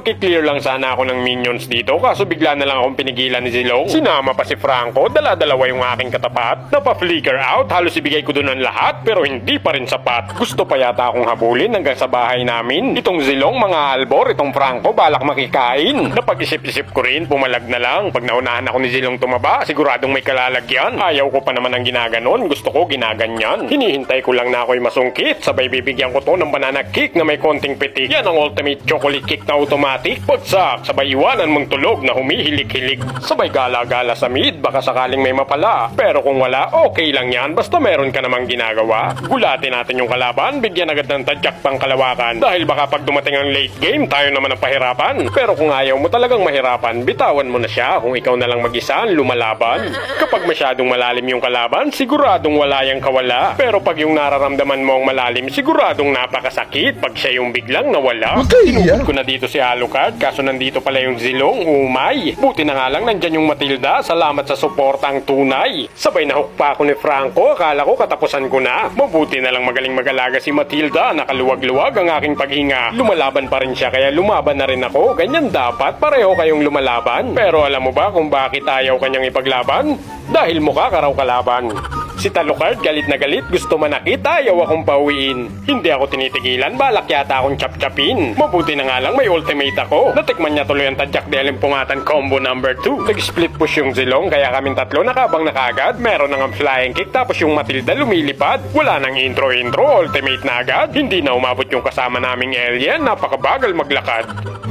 Magki-clear lang sana ako ng minions dito kaso bigla na lang akong pinigilan ni Zilong. Sinama pa si Franco, dala-dalawa yung aking katapat. Napa-flicker out, halos ibigay ko doon ang lahat pero hindi pa rin sapat. Gusto pa yata akong habulin hanggang sa bahay namin. Itong Zilong, mga albor, itong Franco, balak makikain. Napag-isip-isip ko rin, pumalag na lang. Pag naunahan ako ni Zilong tumaba, siguradong may kalalagyan. Ayaw ko pa naman ang ginaganon, gusto ko ginaganyan. Hinihintay ko lang na ako'y masungkit, sabay bibigyan ko to ng banana kick na may konting pitik. Yan ang ultimate chocolate kick na automatic. Bagsak, sabay iwanan mong tulog na humihilik-hilik. Sabay gala-gala sa mid, baka sakaling may mapala. Pero kung wala, okay lang yan, basta meron ka namang ginagawa. Gulatin natin yung kalaban, bigyan agad ng tadyak pang kalawakan. Dahil baka pag dumating ang late game, tayo naman ang pahirapan. Pero kung ayaw mo talagang mahirapan, bitawan mo na siya kung ikaw na lang mag-isa ang lumalaban. Kapag masyadong malalim yung kalaban, siguradong wala yang kawala. Pero pag yung nararamdaman mo ang malalim, siguradong napakasakit pag siya yung biglang nawala. Tinugod ko na dito si Alucard, kaso nandito pala yung Zilong, umay. Buti na nga lang nandyan yung Matilda, salamat sa suportang tunay. Sabay na hook pa ako ni Franco, akala ko katapusan ko na. Mabuti na lang magaling mag-alaga si Matilda, nakaluwag-luwag ang aking paghinga. Lumalaban pa rin siya kaya lumaban na rin ako, ganyan dapat, pareho kayong lumalaban. Pero alam mo ba kung bakit ayaw kanyang ipaglaban? Dahil mukha ka raw kalaban. Si Alucard galit na galit, gusto manakit, ayaw akong pauwiin. Hindi ako tinitigilan, balak yata akong chap-chapin. Mabuti na nga lang may ultimate ako. Natikman niya tuloy ang tadyak delim pungatan combo number 2. Nag-split push yung Zilong kaya kaming tatlo nakabang na kagad. Meron nang flying kick tapos yung Matilda lumilipad. Wala nang intro-intro, ultimate na agad. Hindi na umabot yung kasama naming alien, napakabagal maglakad.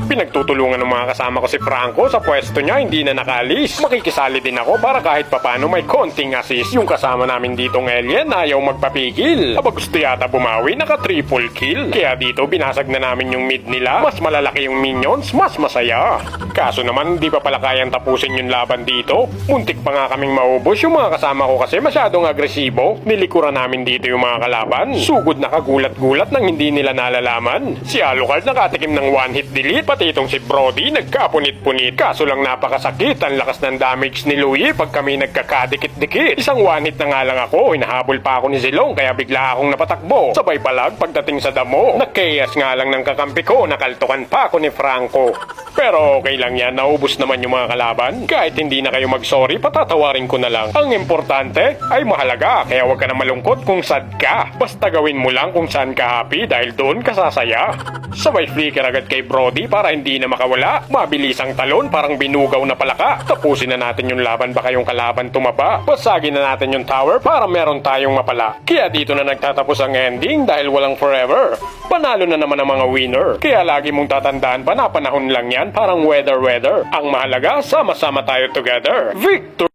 Pinagtutulungan ng mga kasama ko si Franco sa pwesto niya, hindi na nakalis. Makikisali din ako para kahit papano may konting assist. Yung kasama namin ditong alien ayaw magpapigil. Aba gusto yata bumawi, naka triple kill. Kaya dito binasag na namin yung mid nila. Mas malalaki yung minions, mas masaya. Kaso naman hindi pa pala kayang tapusin yung laban dito. Muntik pa nga kaming maubos. Yung mga kasama ko kasi masyadong agresibo. Nilikuran namin dito yung mga kalaban. Sugod na kagulat-gulat nang hindi nila nalalaman. Si Alucard nakatikim ng one hit delete. Pati itong si Brody nagkapunit-punit. Kaso lang napakasakit. Ang lakas ng damage ni Louie pag kami nagkakadikit-dikit. Isang one hit na nga lang ako. Hinahabol pa ako ni Zilong kaya bigla akong napatakbo. Sabay palag pagdating sa damo. Nagkayas nga lang ng kakampi ko. Nakaltukan pa ako ni Franco. Pero okay lang yan, naubos naman yung mga kalaban. Kahit hindi na kayo mag-sorry, patatawarin ko na lang. Ang importante ay mahalaga, kaya huwag ka na malungkot kung sad ka. Basta gawin mo lang kung saan ka happy dahil doon ka sasaya. Sabay flicker agad kay Brody para hindi na makawala. Mabilis ang talon, parang binugaw na palaka. Tapusin na natin yung laban, baka yung kalaban tumaba. Basagin na natin yung tower para meron tayong mapala. Kaya dito na nagtatapos ang ending dahil walang forever. Panalo na naman ang mga winner. Kaya lagi mong tatandaan pa na panahon lang yan, parang weather. Ang mahalaga, sama-sama tayo together. Victory!